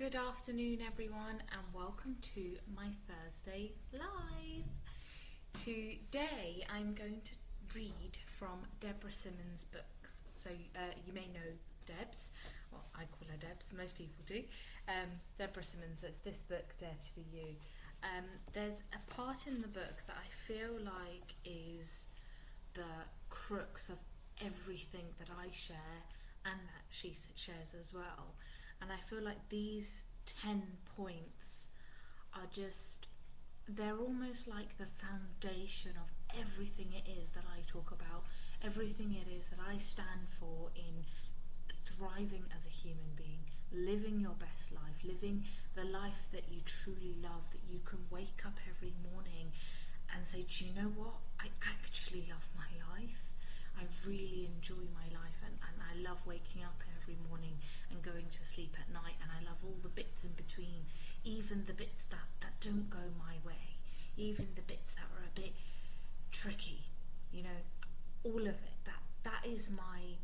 Good afternoon, everyone, and welcome to my Thursday Live. Today, I'm going to read from Deborah Simmons' books. So, you may know Debs. Well, I call her Debs, most people do. Deborah Simmons, that's this book, Dare to Be You. There's a part in the book that I feel like is the crux of everything that I share and that she shares as well. And I feel like these 10 points are just, they're almost like the foundation of everything it is that I talk about, everything it is that I stand for in thriving as a human being, living your best life, living the life that you truly love, that you can wake up every morning and say, do you know what? I actually love my life. I really enjoy my life, and I love waking up every morning and going to sleep at night, and I love all the bits in between, even the bits that don't go my way, even the bits that are a bit tricky, you know, all of it. That is my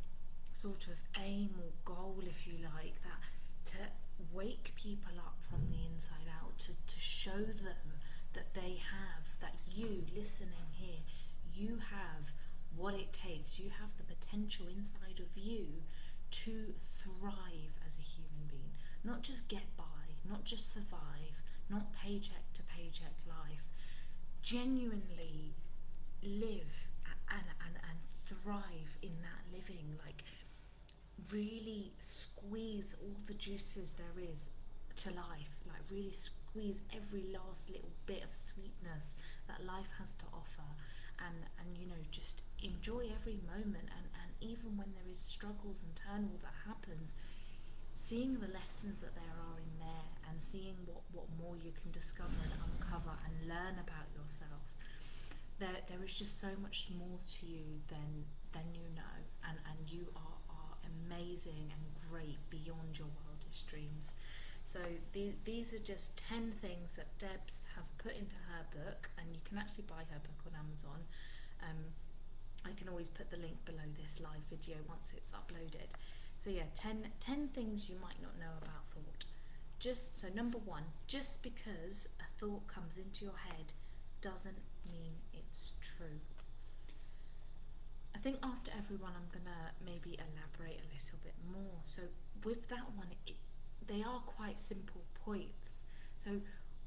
sort of aim or goal, if you like, that to wake people up from the inside out, to show them that they have, that you listening here, you have what it takes, you have the potential inside of you to thrive as a human being, not just get by, not just survive, not paycheck to paycheck life, genuinely live and thrive in that living, like really squeeze all the juices there is to life, like really squeeze every last little bit of sweetness that life has to offer, and you know, just enjoy every moment, and even when there is struggles and turmoil that happens, seeing the lessons that there are in there, and seeing what more you can discover and uncover and learn about yourself. There is just so much more to you than you know, and you are amazing and great beyond your wildest dreams. So these are just 10 things that Debs have put into her book, and you can actually buy her book on Amazon. I can always put the link below this live video once it's uploaded. So yeah, 10 things you might not know about thought. So number one, just because a thought comes into your head doesn't mean it's true. I think after everyone I'm gonna maybe elaborate a little bit more. So with that one, they are quite simple points. So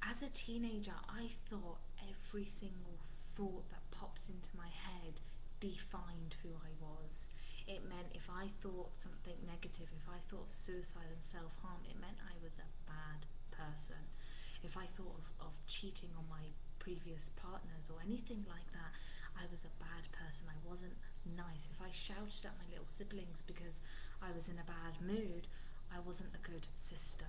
as a teenager, I thought every single thought that popped into my head defined who I was. It meant if I thought something negative, if I thought of suicide and self-harm, it meant I was a bad person. If I thought of cheating on my previous partners or anything like that, I was a bad person. I wasn't nice. If I shouted at my little siblings because I was in a bad mood, I wasn't a good sister.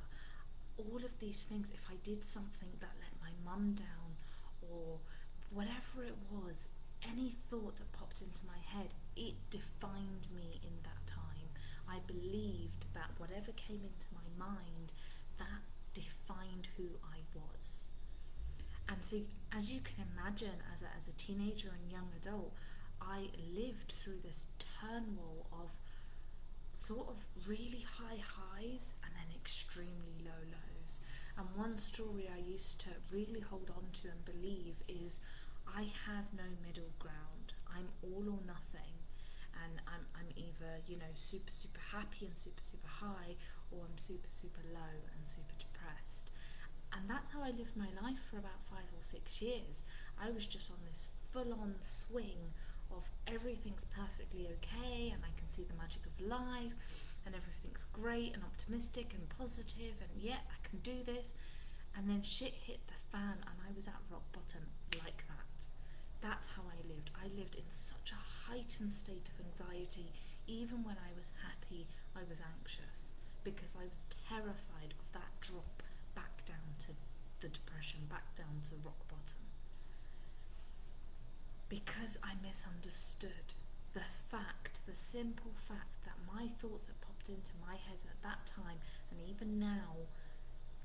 All of these things, if I did something that let my mum down or whatever it was, any thought that popped into my head, it defined me in that time. I believed that whatever came into my mind, that defined who I was. And so, as you can imagine, as a teenager and young adult, I lived through this turmoil of sort of really high highs and then extremely low lows. And one story I used to really hold on to and believe is, I have no middle ground. I'm all or nothing. And I'm either, you know, super, super happy and super, super high, or I'm super, super low and super depressed. And that's how I lived my life for about 5 or 6 years. I was just on this full-on swing of everything's perfectly okay, and I can see the magic of life, and everything's great and optimistic and positive, and yeah, I can do this. And then shit hit the fan, and I was at rock bottom like that. That's how I lived. I lived in such a heightened state of anxiety. Even when I was happy, I was anxious because I was terrified of that drop back down to the depression, back down to rock bottom. Because I misunderstood the simple fact that my thoughts that popped into my head at that time, and even now,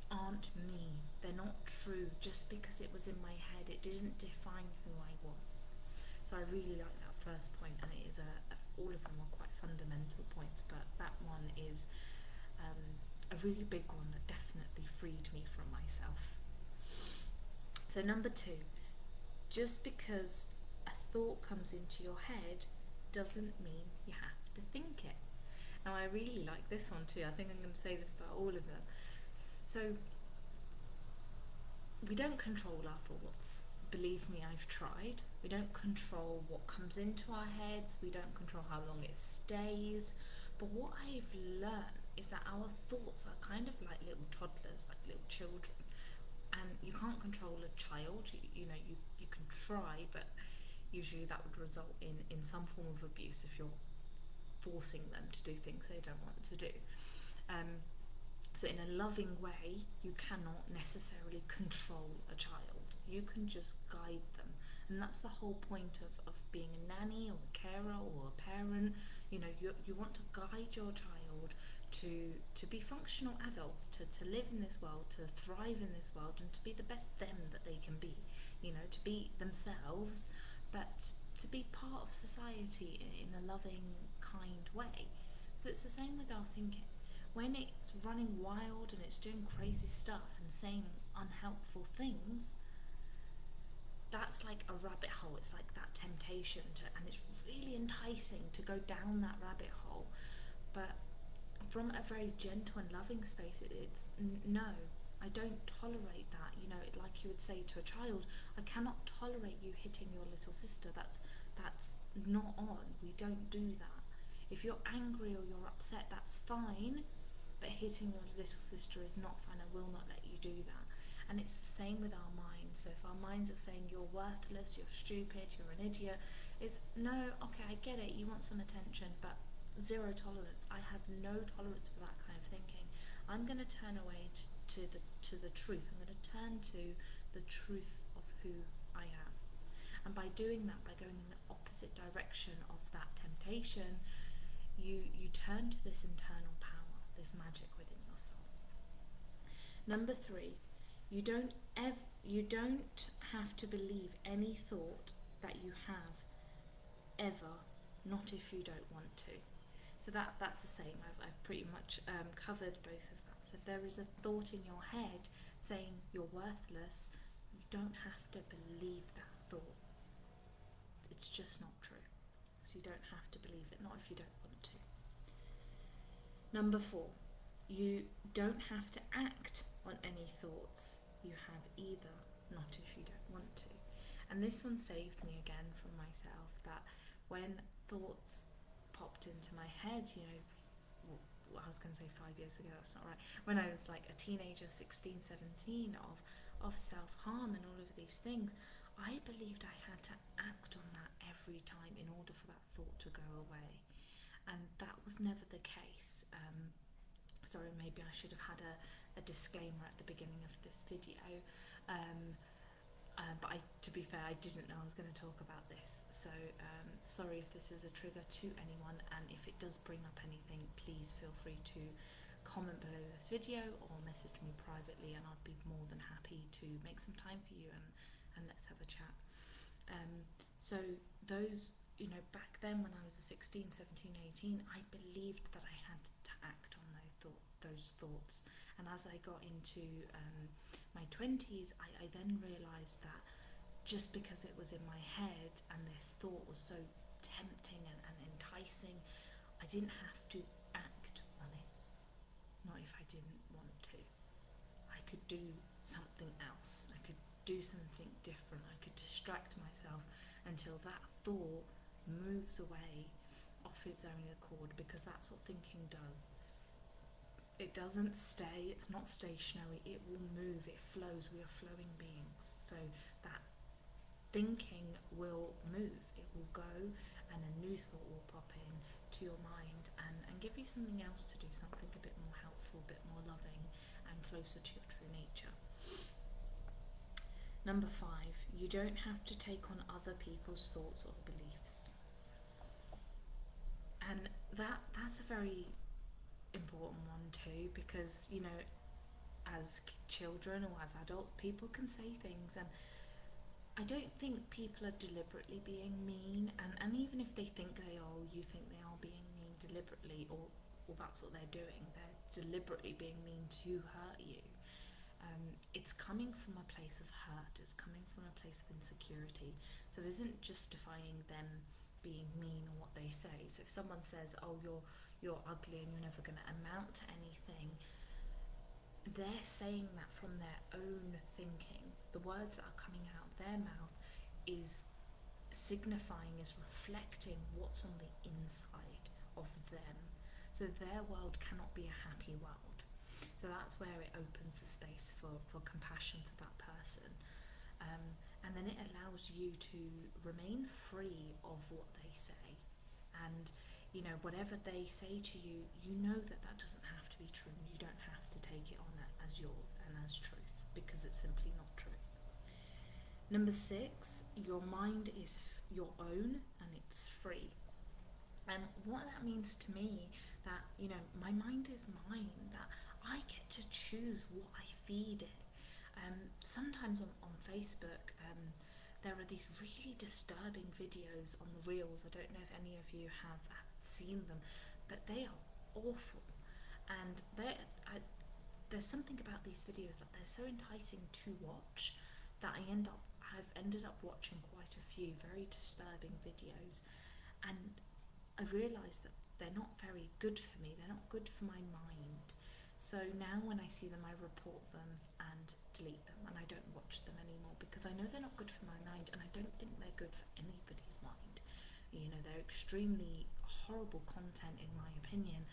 aren't me. They're not true. Just because it was in my head, it didn't define who I was. So I really like that first point, and all of them are quite fundamental points, but that one is a really big one that definitely freed me from myself. So number 2, just because a thought comes into your head doesn't mean you have to think it. Now I really like this one too. I think I'm going to say this about all of them. So we don't control our thoughts. Believe me, I've tried. We don't control what comes into our heads. We don't control how long it stays. But what I've learned is that our thoughts are kind of like little toddlers, like little children. And you can't control a child. You can try, but usually that would result in some form of abuse if you're forcing them to do things they don't want to do. So in a loving way, you cannot necessarily control a child. You can just guide them. And that's the whole point of being a nanny or a carer or a parent. You want to guide your child to be functional adults, to live in this world, to thrive in this world, and to be the best them that they can be. To be themselves, but to be part of society in a loving, kind way. So it's the same with our thinking. When it's running wild and it's doing crazy stuff and saying unhelpful things, that's like a rabbit hole. It's like that temptation and it's really enticing to go down that rabbit hole. But from a very gentle and loving space, it's no, I don't tolerate that. Like you would say to a child, I cannot tolerate you hitting your little sister. That's not on. We don't do that. If you're angry or you're upset, that's fine. But hitting your little sister is not fine. I will not let you do that. And it's the same with our minds. So if our minds are saying you're worthless, you're stupid, you're an idiot, it's no, okay, I get it, you want some attention, but zero tolerance. I have no tolerance for that kind of thinking. I'm going to turn away to the truth. I'm going to turn to the truth of who I am. And by doing that, by going in the opposite direction of that temptation, you turn to this internal power, this magic within your soul. Number 3, you don't have to believe any thought that you have ever, not if you don't want to. So that's the same. I've pretty much covered both of that. So if there is a thought in your head saying you're worthless, you don't have to believe that thought. It's just not true. So you don't have to believe it, not if you don't want to. Number 4, you don't have to act on any thoughts you have either, not if you don't want to. And this one saved me again from myself, that when thoughts popped into my head, I was going to say 5 years ago, that's not right, when I was like a teenager, 16, 17, of self-harm and all of these things, I believed I had to act on that every time in order for that thought to go away. And that was never the case. Sorry, maybe I should have had a disclaimer at the beginning of this video. But to be fair, I didn't know I was going to talk about this. So sorry if this is a trigger to anyone, and if it does bring up anything, please feel free to comment below this video or message me privately, and I'd be more than happy to make some time for you and let's have a chat. So those, back then when I was 16, 17, 18, I believed that I had to act on those thoughts. And as I got into my 20s, I then realised that just because it was in my head and this thought was so tempting and enticing, I didn't have to act on it. Not if I didn't want to. I could do something else. I could do something different. I could distract myself until that thought moves away off its own accord, because that's what thinking does. It doesn't stay, it's not stationary, it will move, it flows. We are flowing beings. So that thinking will move, it will go, and a new thought will pop in to your mind and give you something else to do, something a bit more helpful, a bit more loving, and closer to your true nature. Number 5, you don't have to take on other people's thoughts or beliefs. And that's a very important one too, because as children or as adults, people can say things, and I don't think people are deliberately being mean, and even if they think they are, or you think they are being mean deliberately, or well, that's what they're doing. They're deliberately being mean to hurt you. It's coming from a place of hurt. It's coming from a place of insecurity. So it isn't justifying them being mean or what they say. So if someone says, "Oh, you're ugly and you're never going to amount to anything," they're saying that from their own thinking. The words that are coming out of their mouth is signifying, is reflecting what's on the inside of them. So their world cannot be a happy world. So that's where it opens the space for compassion for that person. And then it allows you to remain free of what they say. And, whatever they say to you, you know that doesn't have to be true. You don't have to take it on as yours and as truth, because it's simply not true. Number 6, your mind is your own and it's free. And what that means to me, that, my mind is mine, that I get to choose what I feed it. Sometimes on Facebook, there are these really disturbing videos on the reels. I don't know if any of you have seen them, but they are awful. And there's something about these videos that they're so enticing to watch that I've ended up watching quite a few very disturbing videos, and I realised that they're not very good for me. They're not good for my mind. So now when I see them, I report them and delete them, and I don't watch them anymore, because I know they're not good for my mind, and I don't think they're good for anybody's mind. They're extremely horrible content in my opinion,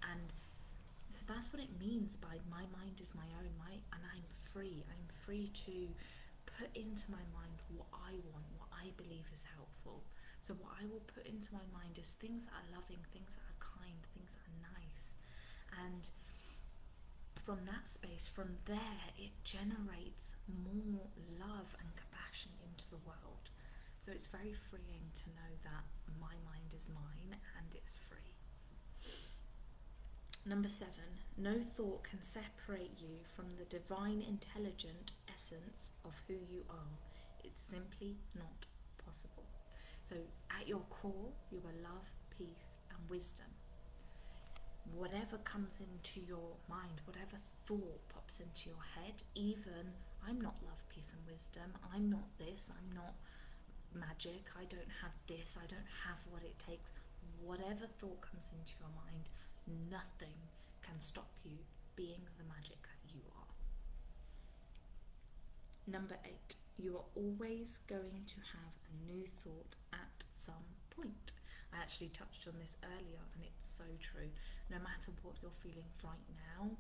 and so that's what it means by my mind is my own, and I'm free. I'm free to put into my mind what I want, what I believe is helpful. So what I will put into my mind is things that are loving, things that are kind, things that are nice. And from that space, from there, it generates more love and compassion into the world. So it's very freeing to know that my mind is mine and it's free. Number 7, no thought can separate you from the divine intelligent essence of who you are. It's simply not possible. So at your core, you are love, peace, and wisdom. Whatever comes into your mind, whatever thought pops into your head, even I'm not love, peace, and wisdom, I'm not this, I'm not magic, I don't have this, I don't have what it takes. Whatever thought comes into your mind, nothing can stop you being the magic that you are. Number 8, you are always going to have a new thought at some point. I actually touched on this earlier, and it's so true. No matter what you're feeling right now,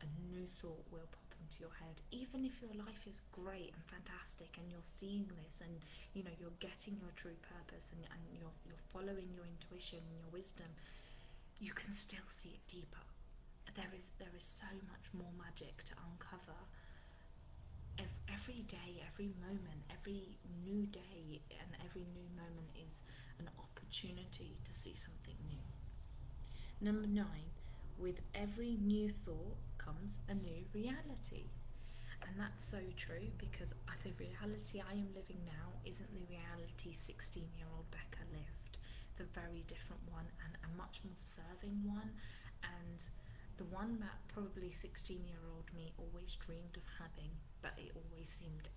a new thought will pop into your head. Even if your life is great and fantastic and you're seeing this and you're getting your true purpose and you're following your intuition and your wisdom, you can still see it deeper. There is so much more magic to uncover. Every day, every moment, every new day and every new moment is an opportunity to see something new. Number 9, with every new thought comes a new reality. And that's so true, because the reality I am living now isn't the reality 16-year-old Becca lived. It's a very different one, and a much more serving one, and the one that probably 16-year-old me always dreamed of having, but it always seemed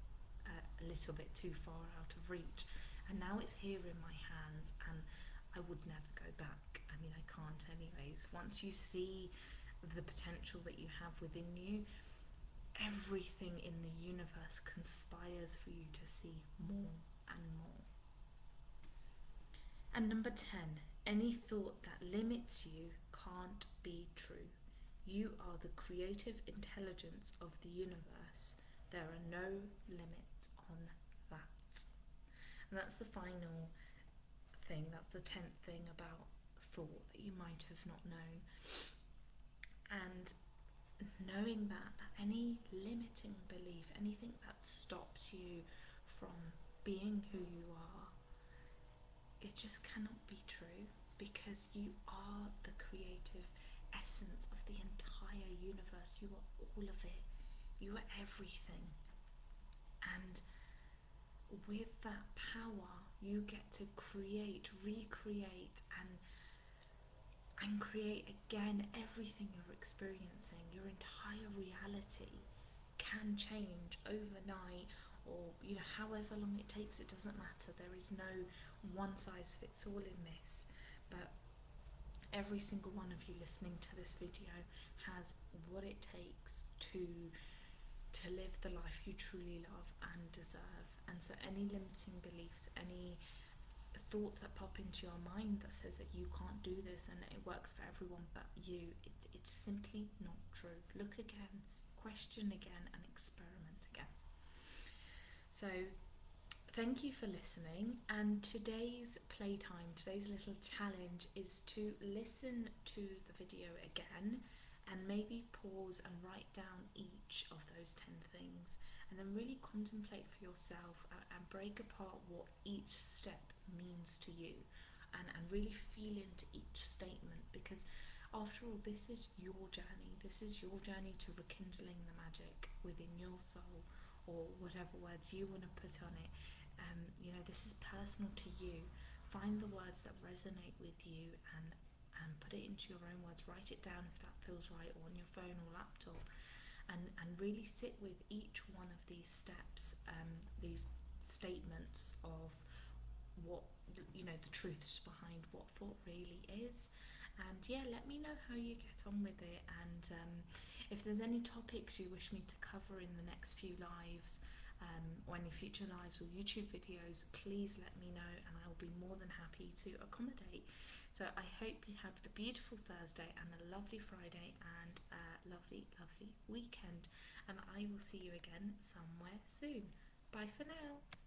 a little bit too far out of reach. And now it's here in my hands, and I would never go back. I mean, I can't anyways. Once you see the potential that you have within you, everything in the universe conspires for you to see more and more. And number 10, any thought that limits you can't be true. You are the creative intelligence of the universe. There are no limits on that. And that's the final thing, that's the 10th thing about thought that you might have not known. And knowing that any limiting belief, anything that stops you from being who you are, it just cannot be true, because you are the creative essence of the entire universe. You are all of it. You are everything. And with that power, you get to create, recreate, and and create again everything you're experiencing. Your entire reality can change overnight, or however long it takes. It doesn't matter. There is no one size fits all in this, but every single one of you listening to this video has what it takes to live the life you truly love and deserve. And so any limiting beliefs, any thoughts that pop into your mind that says that you can't do this and it works for everyone but you, it's simply not true. Look again, question again, and experiment again. So thank you for listening, and today's playtime, today's little challenge is to listen to the video again and maybe pause and write down each of those 10 things, and then really contemplate for yourself and break apart what each step means to you, and really feel into each statement, because after all, this is your journey. This is your journey to rekindling the magic within your soul, or whatever words you want to put on it. This is personal to you. Find the words that resonate with you and put it into your own words. Write it down if that feels right, or on your phone or laptop, and really sit with each one of these steps, these statements of what the truths behind what thought really is. And yeah, let me know how you get on with it, and if there's any topics you wish me to cover in the next few lives, or any future lives or YouTube videos, please let me know, and I'll be more than happy to accommodate. So I hope you have a beautiful Thursday and a lovely Friday and a lovely weekend, and I will see you again somewhere soon. Bye for now.